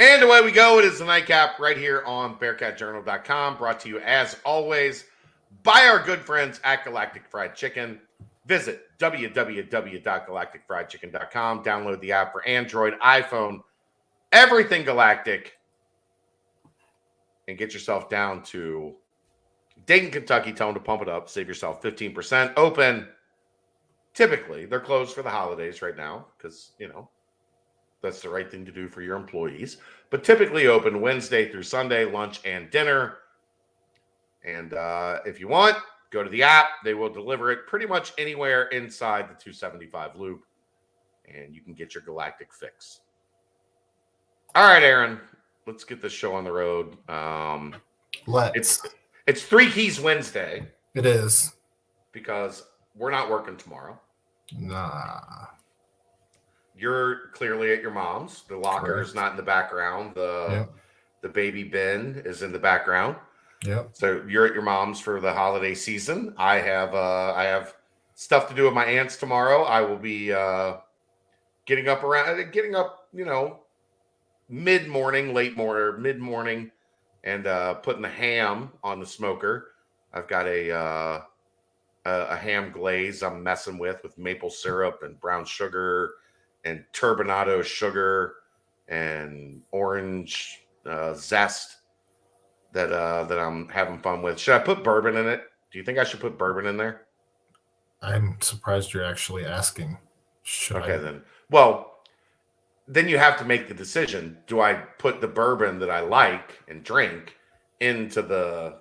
And away we go. It is the Nightcap right here on BearcatJournal.com, brought to you as always by our good friends at Galactic Fried Chicken. Visit www.galacticfriedchicken.com. Download the app for Android, iPhone, everything Galactic, and get yourself down to Dayton, Kentucky. Tell them to pump it up. Save yourself 15%. Open. Typically, they're closed for the holidays right now because, that's the right thing to do for your employees. But typically open Wednesday through Sunday, lunch and dinner. And if you want, go to the app. They will deliver it pretty much anywhere inside the 275 loop. And you can get your Galactic fix. All right, Aaron. Let's get this show on the road. It's Three Keys Wednesday. It is. Because we're not working tomorrow. Nah. You're clearly at your mom's. The locker is not in the background. The baby bin is in the background. Yep. So you're at your mom's for the holiday season. I have stuff to do with my aunts tomorrow. I will be getting up, mid-morning, mid-morning, and putting the ham on the smoker. I've got a ham glaze I'm messing with maple syrup and brown sugar and turbinado sugar and orange zest that I'm having fun with. Should I put bourbon in it? Do you think I should put bourbon in there? I'm surprised you're actually asking. Then. Well, then you have to make the decision. Do I put the bourbon that I like and drink into the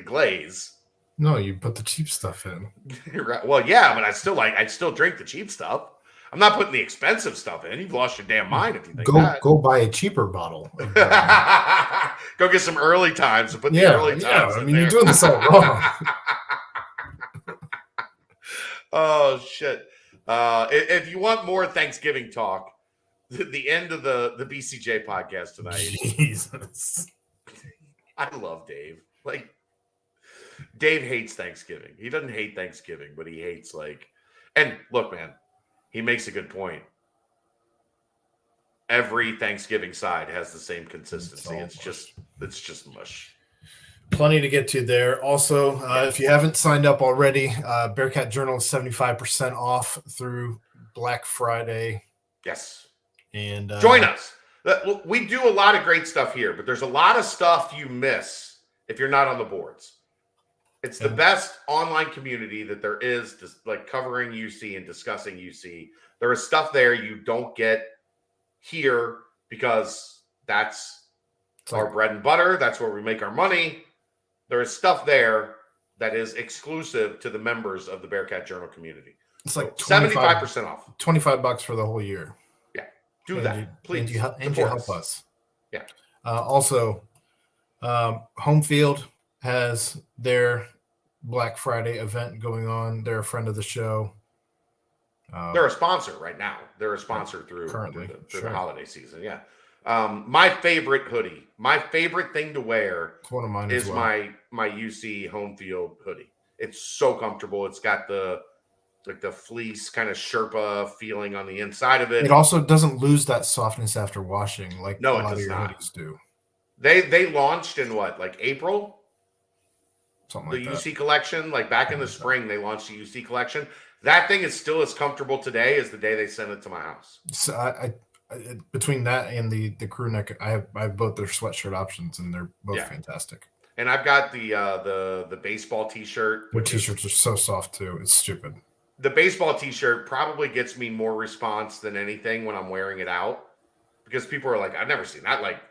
glaze? No, you put the cheap stuff in. Right. Well, yeah, but I'd still drink the cheap stuff. I'm not putting the expensive stuff in. You've lost your damn mind if you think that. Go buy a cheaper bottle. Go get some early times and put the early times in there. You're doing this all wrong. Oh, shit. If you want more Thanksgiving talk, the end of the BCJ podcast tonight. Jesus. I love Dave. Dave hates Thanksgiving. He doesn't hate Thanksgiving, but he hates and look, man, he makes a good point. Every Thanksgiving side has the same consistency. It's just mush. Plenty to get to there. Also, if you haven't signed up already, Bearcat Journal is 75% off through Black Friday. Yes. And join us. We do a lot of great stuff here, but there's a lot of stuff you miss if you're not on the boards. It's the best online community that there is, covering UC and discussing UC. There is stuff there you don't get here because that's our bread and butter. That's where we make our money. There is stuff there that is exclusive to the members of the Bearcat Journal community. It's like 75% off. $25 for the whole year. Yeah. Do that, please. And you help us. Yeah. Also, Home Field has their Black Friday event going on. They're a friend of the show. They're a sponsor right now. They're a sponsor through the holiday season. Yeah. My favorite hoodie, my favorite thing to wear one of mine is my UC Home Field hoodie. It's so comfortable. It's got the fleece kind of Sherpa feeling on the inside of it. It also doesn't lose that softness after washing like a lot of your hoodies do. They launched in April? Something like that. The UC collection, back in the spring, they launched the UC collection. That thing is still as comfortable today as the day they sent it to my house. So I between that and the crew neck, I have both their sweatshirt options, and they're both fantastic. And I've got the baseball T-shirt. The T-shirts are so soft too; it's stupid. The baseball T-shirt probably gets me more response than anything when I'm wearing it out, because people are like, "I've never seen that."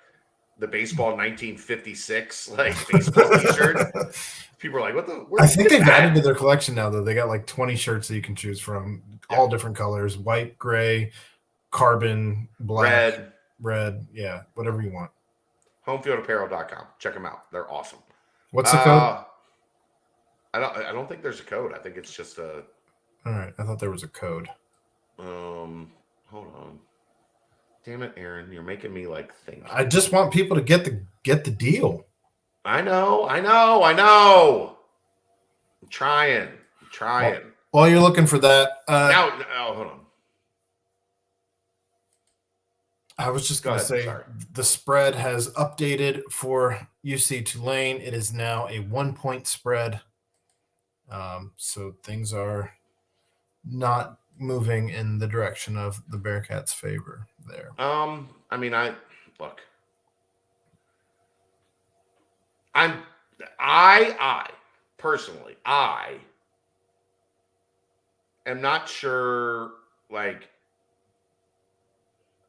The baseball 1956 baseball T-shirt. People are like, "What the?" I think they've added to their collection now, though. They got 20 shirts that you can choose from, all different colors: white, gray, carbon, black, red. Yeah, whatever you want. Homefieldapparel.com. Check them out. They're awesome. What's the code? I don't think there's a code. I think it's just a. All right, I thought there was a code. Hold on. Damn it, Aaron! You're making me think. I just want people to get the deal. I know. I'm trying. While you're looking for that, now, hold on. I was just Go going to ahead. say Sorry. the spread has updated for UC Tulane. It is now a 1-point spread. So things are not moving in the direction of the Bearcats' favor there. I mean, look. I personally, I am not sure. Like,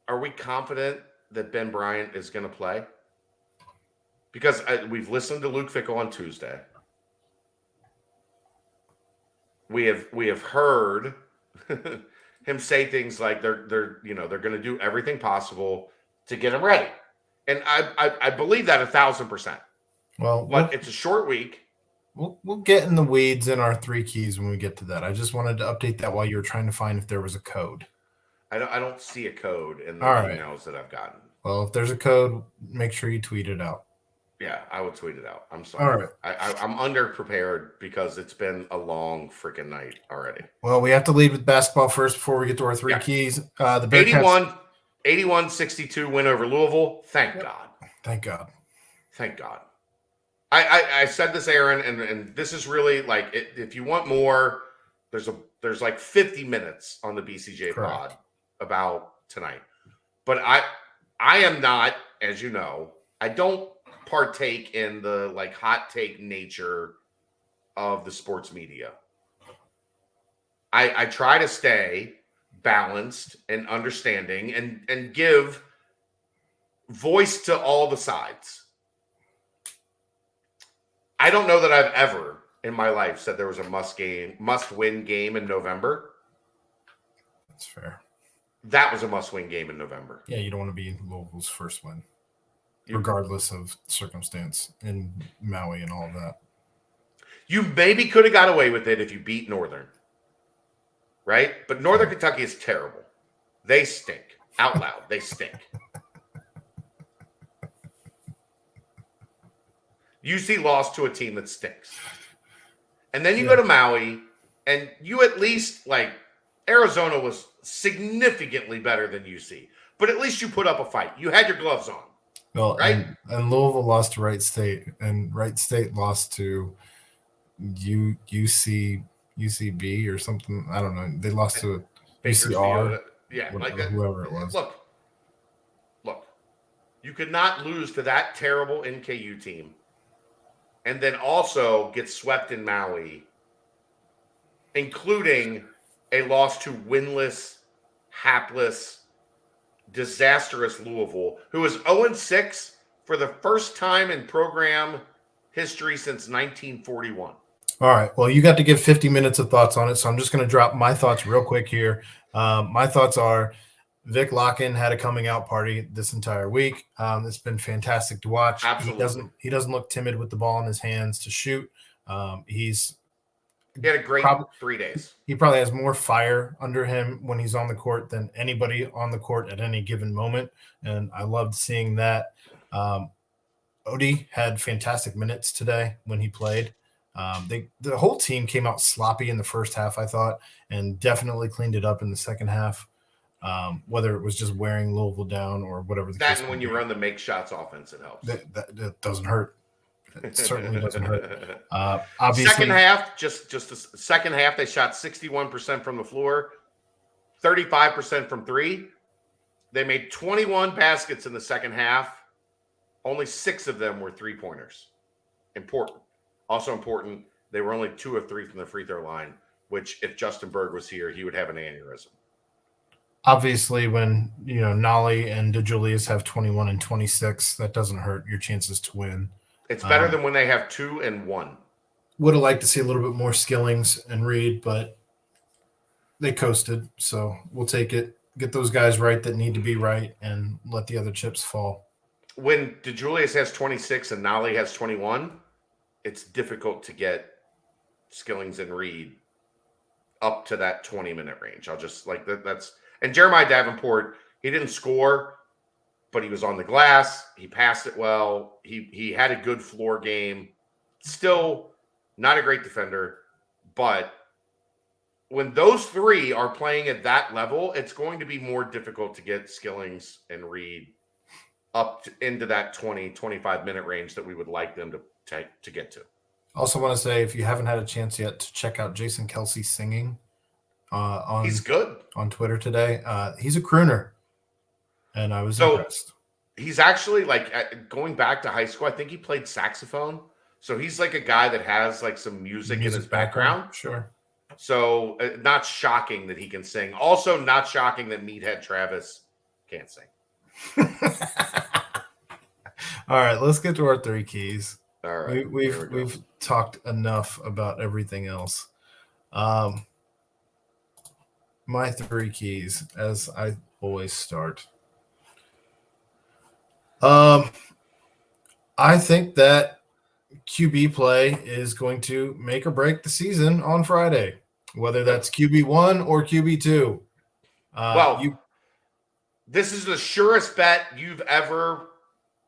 are we confident that Ben Bryant is going to play? Because we've listened to Luke Fickell on Tuesday. We have heard him say things like they're going to do everything possible to get him ready, and I believe that 1,000%. Well, but it's a short week. We'll get in the weeds in our 3 keys when we get to that. I just wanted to update that while you were trying to find if there was a code. I don't see a code in the emails that I've gotten. Well, if there's a code, make sure you tweet it out. Yeah, I would tweet it out. I'm sorry. All right. I'm underprepared because it's been a long freaking night already. Well, we have to lead with basketball first before we get to our 3 keys. The Bearcats 81-62 win over Louisville. Thank God. Thank God. Thank God. I said this, Aaron, and this is really like if you want more, there's like 50 minutes on the BCJ pod about tonight. But I am not, as you know, I don't partake in the like hot take nature of the sports media. I try to stay balanced and understanding and give voice to all the sides. I don't know that I've ever in my life said there was a must-win game in November. That's fair. That was a must-win game in November. Yeah, you don't want to be Louisville's first win, regardless of circumstance in Maui and all of that. You maybe could have got away with it if you beat Northern, right? But Northern Kentucky is terrible. They stink. Out loud, they stink. UC lost to a team that stinks. And then you go to Maui, and you at least, like, Arizona was significantly better than UC. But at least you put up a fight. You had your gloves on. Well, right? And Louisville lost to Wright State, and Wright State lost to UCB or something. I don't know. They lost to UCR. Yeah, whoever it was. Look. You could not lose to that terrible NKU team and then also get swept in Maui, including a loss to winless, hapless, disastrous Louisville, who was 0-6 for the first time in program history since 1941. All right. Well, you got to give 50 minutes of thoughts on it, so I'm just going to drop my thoughts real quick here. My thoughts are Vic Locken had a coming out party this entire week. It's been fantastic to watch. Absolutely. He doesn't look timid with the ball in his hands to shoot. He had a great 3 days. He probably has more fire under him when he's on the court than anybody on the court at any given moment, and I loved seeing that. Odie had fantastic minutes today when he played. The whole team came out sloppy in the first half, I thought, and definitely cleaned it up in the second half. Whether it was just wearing Louisville down or whatever. That and when you run the make shots offense, it helps. That doesn't hurt. It certainly doesn't hurt. Obviously, second half, just the second half, they shot 61% from the floor, 35% from three. They made 21 baskets in the second half. Only 6 of them were 3-pointers. Important. Also important, they were only 2 of 3 from the free throw line, which if Justin Berg was here, he would have an aneurysm. Obviously, when Nolly and DeJulius have 21 and 26, that doesn't hurt your chances to win. It's better than when they have 2 and 1. Would have liked to see a little bit more Skillings and Reed, but they coasted. So we'll take it. Get those guys right that need to be right, and let the other chips fall. When DeJulius has 26 and Nolly has 21, it's difficult to get Skillings and Reed up to that 20-minute range. I'll just like that's. And Jeremiah Davenport, he didn't score, but he was on the glass. He passed it well. He had a good floor game. Still not a great defender, but when those three are playing at that level, it's going to be more difficult to get Skillings and Reed up into that 20, 25-minute range that we would like them to get to. Also want to say, if you haven't had a chance yet to check out Jason Kelsey singing He's good on Twitter today. He's a crooner, and I was impressed. He's actually going back to high school. I think he played saxophone. So he's like a guy that has like some music in his background. Sure. So not shocking that he can sing. Also not shocking that Meathead Travis can't sing. All right, let's get to our three keys. All right. We've talked enough about everything else. My three keys, as I always start. I think that QB play is going to make or break the season on Friday, whether that's QB1 or QB2. This is the surest bet you've ever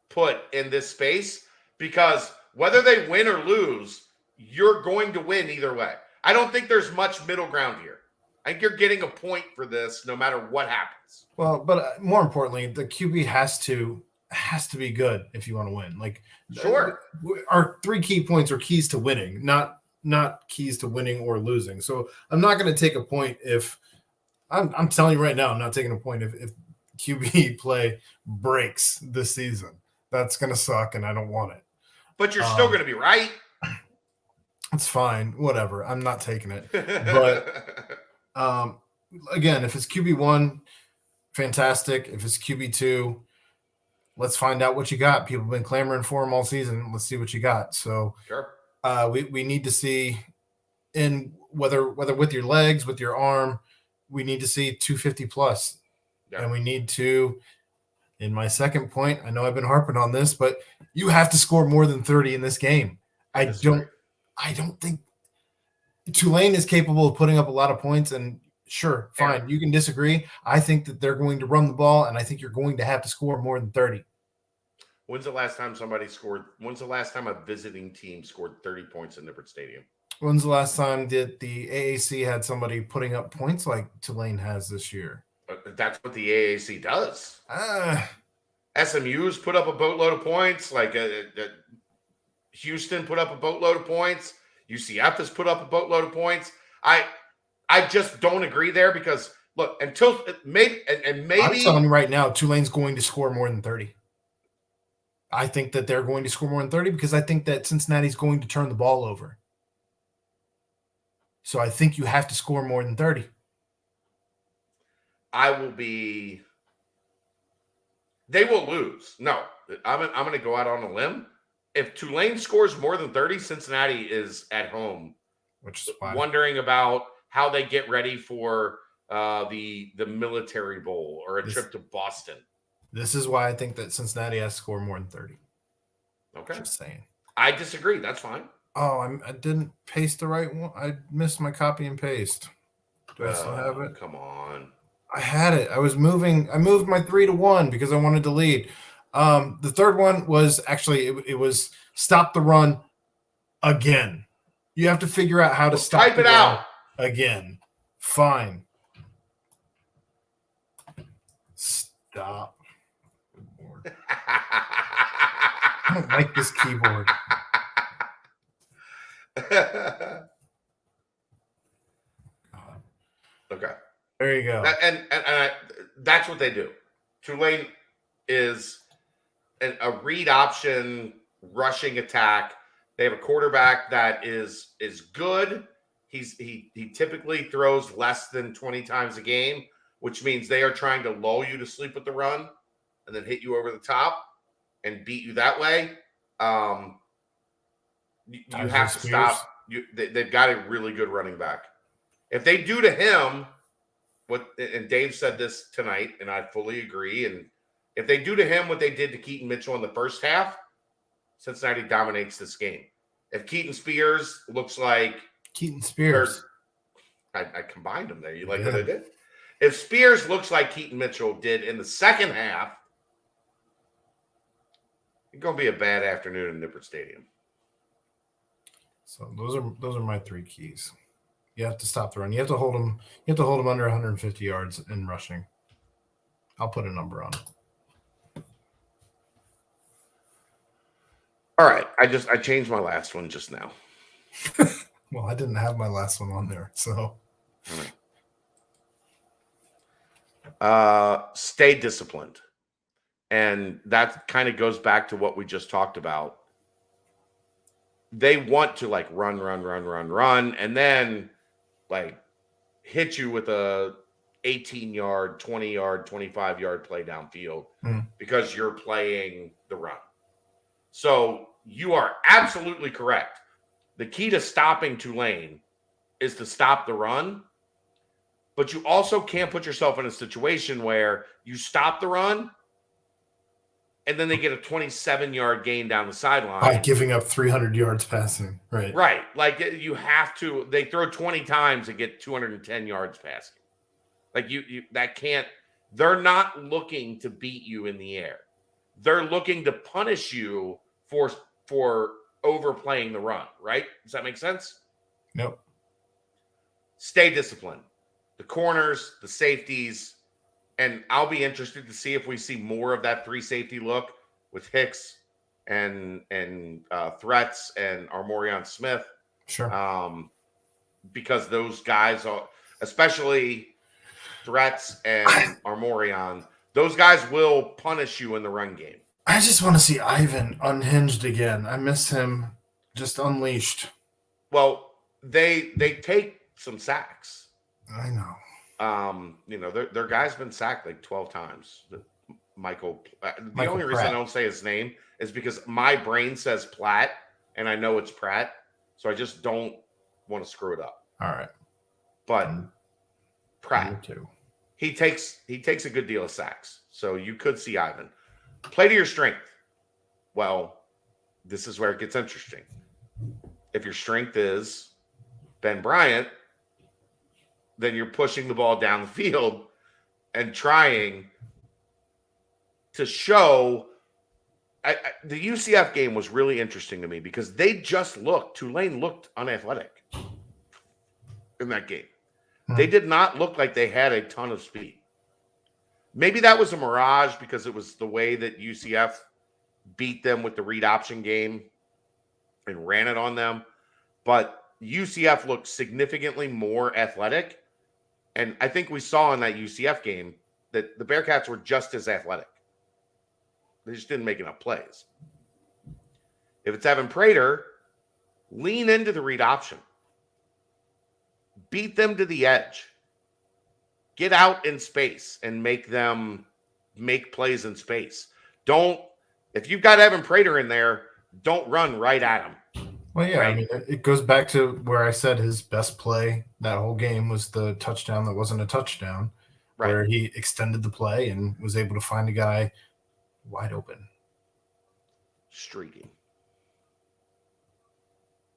put in this space, because whether they win or lose, you're going to win either way. I don't think there's much middle ground here. I think you're getting a point for this no matter what happens. Well, but more importantly, the QB has to be good if you want to win. Like, sure, our three key points are keys to winning, not keys to winning or losing. So I'm not going to take a point if I'm telling you right now, I'm not taking a point if QB play breaks this season. That's going to suck, and I don't want it. But you're still going to be right. It's fine. Whatever. I'm not taking it. But again, if it's QB1, fantastic. If it's QB2, let's find out what you got. People have been clamoring for him all season. Let's see what you got. So sure. We need to see, in whether with your legs, with your arm, we need to see 250 plus. Yeah. And we need to, in my second point, I know I've been harping on this, but you have to score more than 30 in this game. I don't think Tulane is capable of putting up a lot of points, and sure, fine, you can disagree. I think that they're going to run the ball, and I think you're going to have to score more than 30. When's the last time a visiting team scored 30 points in Nippert Stadium? When's the last time that the AAC had somebody putting up points like Tulane has this year? That's what the AAC does. SMU's put up a boatload of points. Houston put up a boatload of points. UCF has put up a boatload of points. I just don't agree there, because look, until maybe I'm telling you right now, Tulane's going to score more than 30. I think that they're going to score more than 30 because I think that Cincinnati's going to turn the ball over. So I think you have to score more than 30. They will lose. No, I'm going to go out on a limb. If Tulane scores more than 30, Cincinnati is at home, which is fine. Wondering about how they get ready for the Military Bowl or a trip to Boston. This is why I think that Cincinnati has to score more than 30. Okay. Just saying. I disagree. That's fine. Oh, I didn't paste the right one. I missed my copy and paste. Do I still have it? Come on. I had it. I moved my 3 to 1 because I wanted to lead. The third one was actually, it was stop the run again. You have to figure out how to stop type it out again. Fine. Stop. I don't like this keyboard. Okay. There you go. And that's what they do. Tulane is a read option rushing attack. They have a quarterback that is good. He typically throws less than 20 times a game, which means they are trying to lull you to sleep with the run and then hit you over the top and beat you that way. You have to stop. They've got a really good running back. If they do to him and Dave said this tonight, and I fully agree, and if they do to him what they did to Keaton Mitchell in the first half, Cincinnati dominates this game. If Keaton Spears looks like Keaton Spears, I combined them there. You like what I did? If Spears looks like Keaton Mitchell did in the second half, it's going to be a bad afternoon in Nippert Stadium. So those are my 3 keys. You have to stop the run. You have to hold them. You have to hold them under 150 yards in rushing. I'll put a number on it. All right. I changed my last one just now. Well, I didn't have my last one on there, so. Stay disciplined. And that kind of goes back to what we just talked about. They want to like run, and then like hit you with a 18-yard, 20-yard, 25-yard play downfield because you're playing the run. So you are absolutely correct. The key to stopping Tulane is to stop the run, but you also can't put yourself in a situation where you stop the run and then they get a 27-yard gain down the sideline. By giving up 300 yards passing. Right. Right. Like you have to, they throw 20 times and get 210 yards passing. Like you that can't, they're not looking to beat you in the air. They're looking to punish you for overplaying the run, right? Does that make sense? Nope. Stay disciplined. The corners, the safeties, and I'll be interested to see if we see more of that 3 safety look with Hicks and Threats and Armorion Smith. Sure. Because those guys are, especially Threats and Armorion, those guys will punish you in the run game. I just want to see Ivan unhinged again. I miss him just unleashed. Well, they take some sacks. I know. Their guy's been sacked like 12 times. Michael only Pratt. reason I don't say his name is because my brain says Platt, and I know it's Pratt, so I just don't want to screw it up. All right. But Pratt, too. he takes a good deal of sacks, so you could see Ivan. Play to your strength. Well, this is where it gets interesting. If your strength is Ben Bryant, then you're pushing the ball down the field and trying to show. The UCF game was really interesting to me because Tulane looked unathletic in that game. They did not look like they had a ton of speed. Maybe that was a mirage because it was the way that UCF beat them with the read option game and ran it on them. But UCF looked significantly more athletic. And I think we saw in that UCF game that the Bearcats were just as athletic. They just didn't make enough plays. If it's Evan Prater, lean into the read option. Beat them to the edge. Get out in space and make them make plays in space. If you've got Evan Prater in there, don't run right at him. Well, yeah, right? I mean, it goes back to where I said his best play that whole game was the touchdown that wasn't a touchdown, right, where he extended the play and was able to find a guy wide open. Streaking.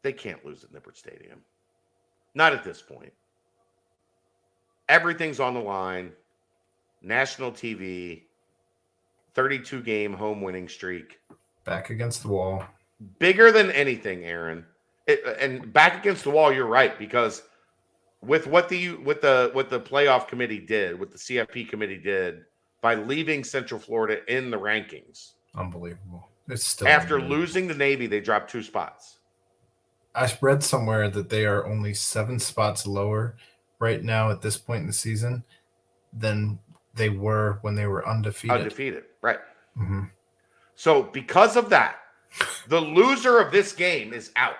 They can't lose at Nippert Stadium. Not at this point. Everything's on the line. National TV, 32-game home winning streak. Back against the wall. Bigger than anything, Aaron. And back against the wall, you're right, because with what the playoff committee did, what the CFP committee did, by leaving Central Florida in the rankings. Unbelievable. It's still after losing the Navy, they dropped 2 spots. I read somewhere that they are only 7 spots lower right now at this point in the season than they were when they were undefeated. Right. Mm-hmm. So because of that, the loser of this game is out.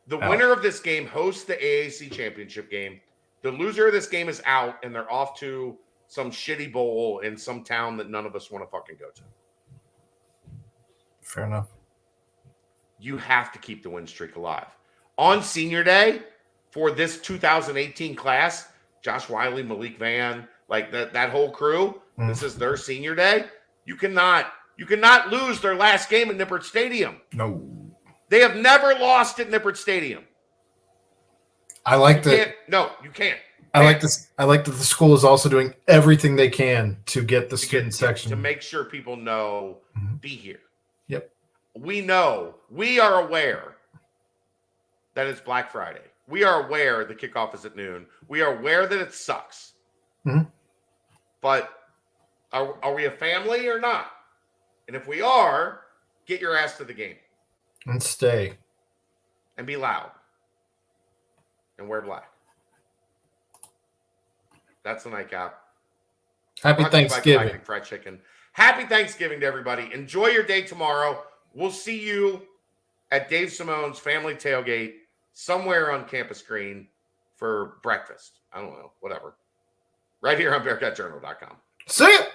The winner of this game hosts the AAC championship game. The loser of this game is out, and they're off to some shitty bowl in some town that none of us want to fucking go to. Fair enough. You have to keep the win streak alive. On senior day for this 2018 class, Josh Wiley, Malik Van, like that whole crew, this is their senior day. You cannot lose their last game at Nippert Stadium. No. They have never lost at Nippert Stadium. I like that. No, you can't. I like this. I like that the school is also doing everything they can to get the student section to make sure people know be here. Yep. We are aware that it's Black Friday. we are aware the kickoff is at noon. We are aware that it sucks. Mhm. But are we a family or not? And if we are, get your ass to the game. And stay. And be loud. And wear black. That's the nightcap. Happy Brought to you by Thanksgiving. Galactic Fried Chicken. Happy Thanksgiving to everybody. Enjoy your day tomorrow. We'll see you at Dave Simone's family tailgate somewhere on Campus Green for breakfast. I don't know, whatever. Right here on BearcatJournal.com. See ya.